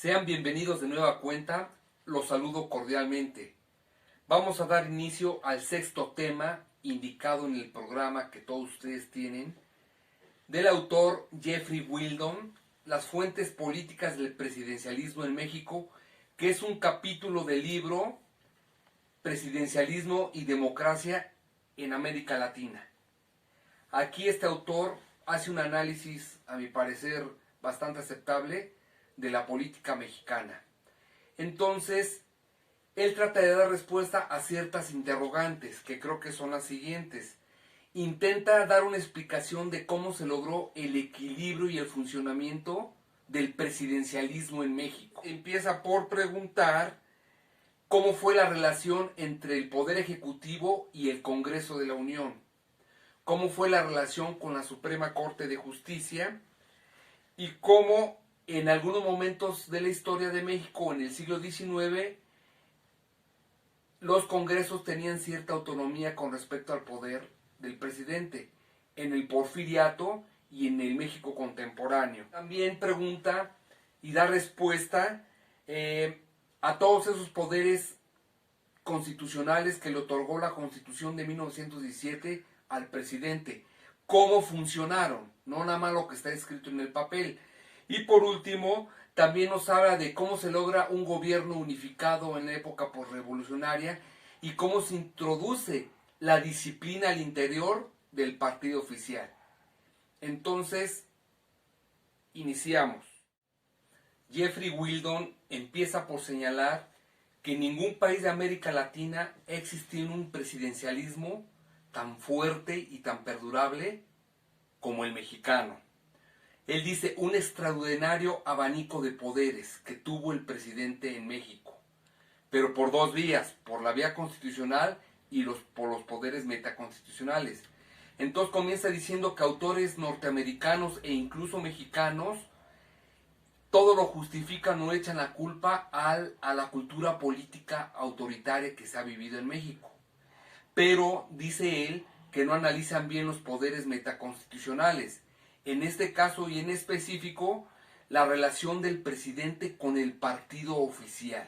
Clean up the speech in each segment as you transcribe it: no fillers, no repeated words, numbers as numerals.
Sean bienvenidos de nueva cuenta, los saludo cordialmente. Vamos a dar inicio al sexto tema indicado en el programa que todos ustedes tienen, del autor Jeffrey Wildon, Las fuentes políticas del presidencialismo en México, que es un capítulo del libro Presidencialismo y democracia en América Latina. Aquí este autor hace un análisis, a mi parecer, bastante aceptable de la política mexicana. Entonces, él trata de dar respuesta a ciertas interrogantes, que creo que son las siguientes. Intenta dar una explicación de cómo se logró el equilibrio y el funcionamiento del presidencialismo en México. Empieza por preguntar cómo fue la relación entre el Poder Ejecutivo y el Congreso de la Unión. Cómo fue la relación con la Suprema Corte de Justicia y cómo en algunos momentos de la historia de México en el siglo XIX los congresos tenían cierta autonomía con respecto al poder del presidente, en el Porfiriato y en el México contemporáneo. También pregunta y da respuesta a todos esos poderes constitucionales que le otorgó la Constitución de 1917 al presidente. ¿Cómo funcionaron? No nada más lo que está escrito en el papel. Y por último, también nos habla de cómo se logra un gobierno unificado en la época posrevolucionaria y cómo se introduce la disciplina al interior del partido oficial. Entonces, iniciamos. Jeffrey Wildon empieza por señalar que en ningún país de América Latina ha existido un presidencialismo tan fuerte y tan perdurable como el mexicano. Él dice, un extraordinario abanico de poderes que tuvo el presidente en México, pero por dos vías, por la vía constitucional y por los poderes metaconstitucionales. Entonces comienza diciendo que autores norteamericanos e incluso mexicanos todo lo justifican o echan la culpa a la cultura política autoritaria que se ha vivido en México. Pero dice él que no analizan bien los poderes metaconstitucionales. En este caso y en específico, la relación del presidente con el partido oficial.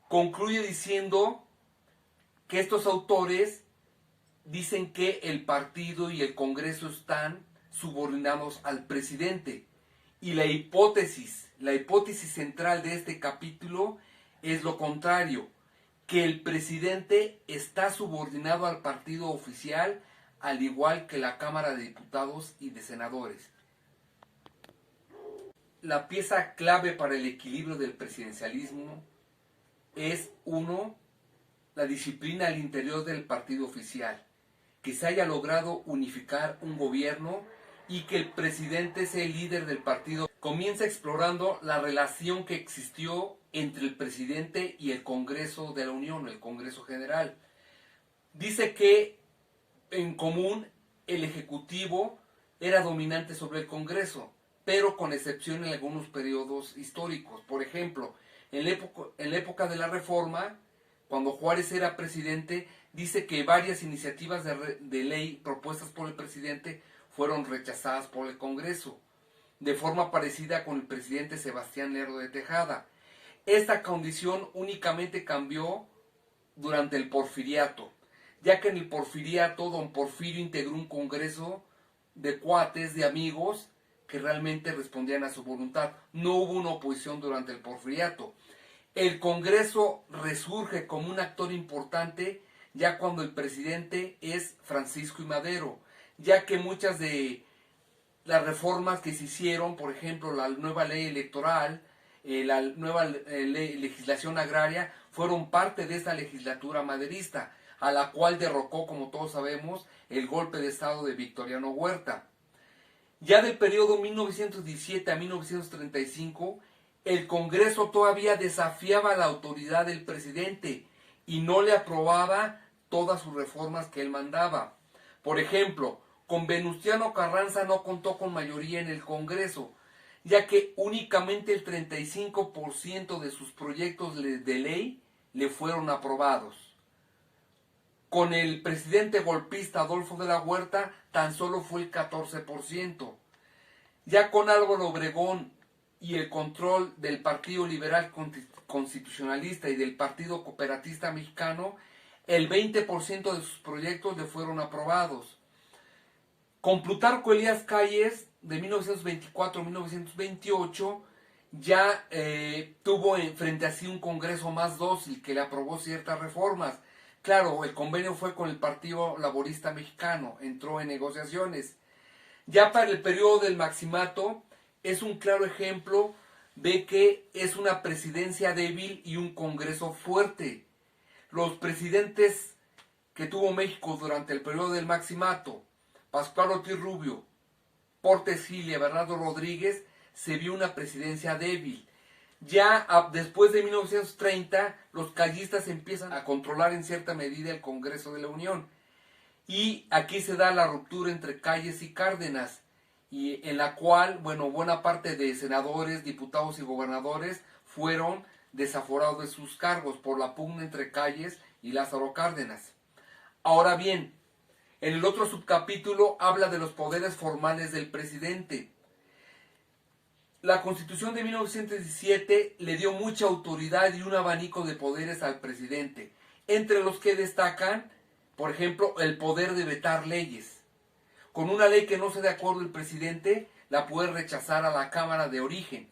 Concluye diciendo que estos autores dicen que el partido y el Congreso están subordinados al presidente. Y la hipótesis central de este capítulo es lo contrario, que el presidente está subordinado al partido oficial, al igual que la Cámara de Diputados y de Senadores. La pieza clave para el equilibrio del presidencialismo es, uno, la disciplina al interior del partido oficial, que se haya logrado unificar un gobierno y que el presidente sea el líder del partido. Comienza explorando la relación que existió entre el presidente y el Congreso de la Unión, el Congreso General. Dice que en común el Ejecutivo era dominante sobre el pero con excepción en algunos periodos históricos. Por ejemplo, en la época de la Reforma, cuando Juárez era presidente, dice que varias iniciativas de ley propuestas por el presidente fueron rechazadas por el Congreso, de forma parecida con el presidente Sebastián Lerdo de Tejada. Esta condición únicamente cambió durante el Porfiriato, ya que en el Porfiriato don Porfirio integró un congreso de cuates, de amigos, que realmente respondían a su voluntad. No hubo una oposición durante el Porfiriato. El Congreso resurge como un actor importante ya cuando el presidente es Francisco I. Madero, ya que muchas de las reformas que se hicieron, por ejemplo, la nueva ley electoral, la nueva legislación agraria, fueron parte de esta legislatura maderista, a la cual derrocó, como todos sabemos, el golpe de estado de Victoriano Huerta. Ya del periodo 1917 a 1935, el Congreso todavía desafiaba la autoridad del presidente y no le aprobaba todas sus reformas que él mandaba. Por ejemplo, con Venustiano Carranza no contó con mayoría en el Congreso, ya que únicamente el 35% de sus proyectos de ley le fueron aprobados. Con el presidente golpista Adolfo de la Huerta tan solo fue el 14%. Ya con Álvaro Obregón y el control del Partido Liberal Constitucionalista y del Partido Cooperatista Mexicano, el 20% de sus proyectos le fueron aprobados. Con Plutarco Elías Calles, de 1924 a 1928, ya tuvo frente a sí un Congreso más dócil que le aprobó ciertas reformas. Claro, el convenio fue con el Partido Laborista Mexicano, entró en negociaciones. Ya para el periodo del Maximato, es un claro ejemplo de que es una presidencia débil y un Congreso fuerte. Los presidentes que tuvo México durante el periodo del Maximato, Pascual Ortiz Rubio, Portes Gil y Bernardo Rodríguez, se vio una presidencia débil. Ya después de 1930, los callistas empiezan a controlar en cierta medida el Congreso de la Unión. Y aquí se da la ruptura entre Calles y Cárdenas, y en la cual, bueno, buena parte de senadores, diputados y gobernadores fueron desaforados de sus cargos por la pugna entre Calles y Lázaro Cárdenas. Ahora bien, en el otro subcapítulo habla de los poderes formales del presidente. La Constitución de 1917 le dio mucha autoridad y un abanico de poderes al presidente, entre los que destacan, por ejemplo, el poder de vetar leyes. Con una ley que no esté de acuerdo el presidente, la puede rechazar a la Cámara de origen.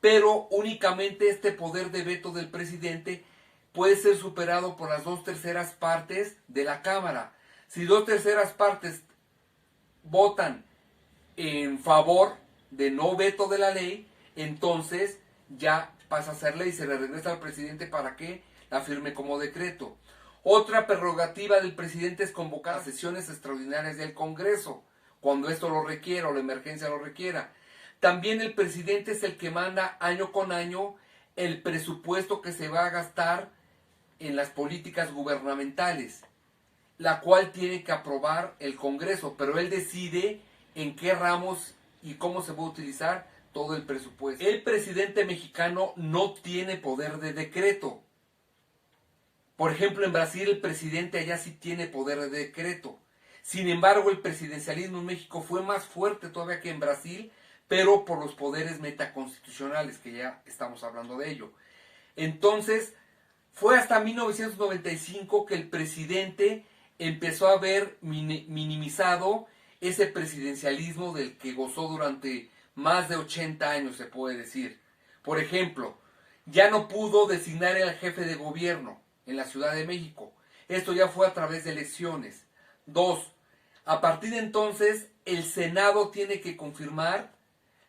Pero únicamente este poder de veto del presidente puede ser superado por las 2/3 partes de la Cámara. Si 2/3 partes votan en favor de no veto de la ley, entonces ya pasa a ser ley, se le regresa al presidente para que la firme como decreto. Otra prerrogativa del presidente es convocar sesiones extraordinarias del Congreso, cuando esto lo requiera o la emergencia lo requiera. También el presidente es el que manda año con año el presupuesto que se va a gastar en las políticas gubernamentales, la cual tiene que aprobar el Congreso, pero él decide en qué ramos y cómo se va a utilizar todo el presupuesto. El presidente mexicano no tiene poder de decreto. Por ejemplo, en Brasil el presidente allá sí tiene poder de decreto. Sin embargo, el presidencialismo en México fue más fuerte todavía que en Brasil, pero por los poderes metaconstitucionales, que ya estamos hablando de ello. Entonces, fue hasta 1995 que el presidente empezó a ver minimizado ese presidencialismo del que gozó durante más de 80 años, se puede decir. Por ejemplo, ya no pudo designar al jefe de gobierno en la Ciudad de México. Esto ya fue a través de elecciones. 2. A partir de entonces, el Senado tiene que confirmar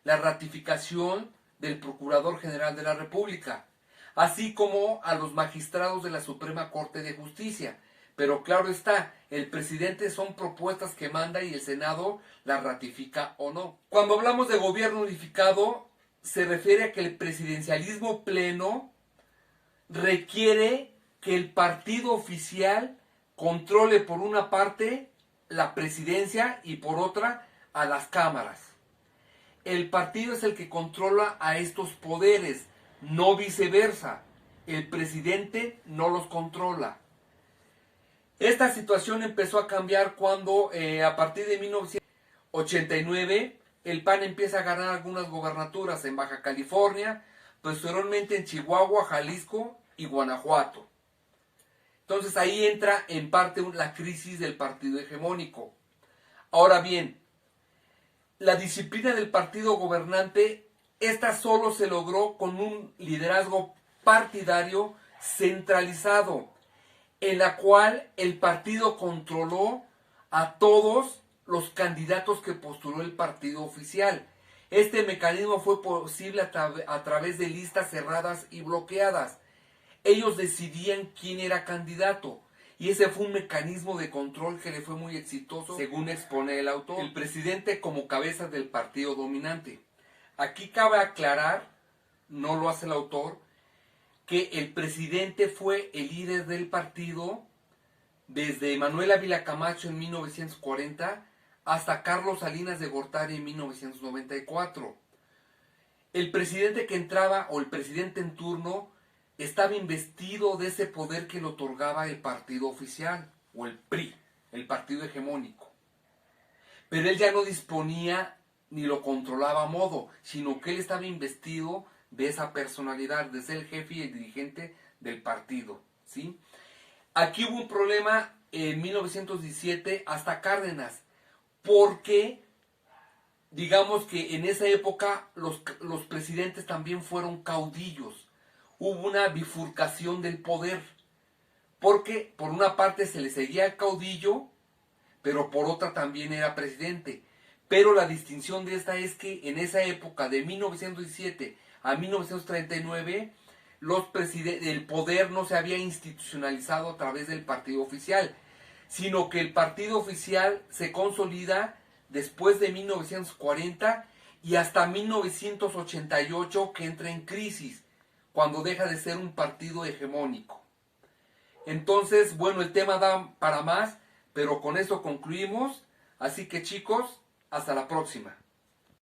la ratificación del Procurador General de la República, así como a los magistrados de la Suprema Corte de Justicia. Pero claro está, el presidente son propuestas que manda y el Senado las ratifica o no. Cuando hablamos de gobierno unificado, se refiere a que el presidencialismo pleno requiere que el partido oficial controle por una parte la presidencia y por otra a las cámaras. El partido es el que controla a estos poderes, no viceversa. El presidente no los controla. Esta situación empezó a cambiar cuando a partir de 1989 el PAN empieza a ganar algunas gobernaturas en Baja California, posteriormente en Chihuahua, Jalisco y Guanajuato. Entonces ahí entra en parte la crisis del partido hegemónico. Ahora bien, la disciplina del partido gobernante, esta solo se logró con un liderazgo partidario centralizado, en la cual el partido controló a todos los candidatos que postuló el partido oficial. Este mecanismo fue posible a través de listas cerradas y bloqueadas. Ellos decidían quién era candidato, y ese fue un mecanismo de control que le fue muy exitoso, según expone el autor. El presidente como cabeza del partido dominante. Aquí cabe aclarar, no lo hace el autor, que el presidente fue el líder del partido desde Manuel Ávila Camacho en 1940 hasta Carlos Salinas de Gortari en 1994. El presidente que entraba, o el presidente en turno, estaba investido de ese poder que le otorgaba el partido oficial, o el PRI, el partido hegemónico. Pero él ya no disponía ni lo controlaba a modo, sino que él estaba investido de esa personalidad, de ser el jefe y el dirigente del partido, ¿sí? Aquí hubo un problema en 1917 hasta Cárdenas, porque digamos que en esa época los presidentes también fueron caudillos. Hubo una bifurcación del poder, porque por una parte se le seguía al caudillo, pero por otra también era presidente. Pero la distinción de esta es que en esa época, de 1917 a 1939, el poder no se había institucionalizado a través del partido oficial, sino que el partido oficial se consolida después de 1940 y hasta 1988, que entra en crisis, cuando deja de ser un partido hegemónico. Entonces, bueno, el tema da para más, pero con eso concluimos. Así que chicos, hasta la próxima.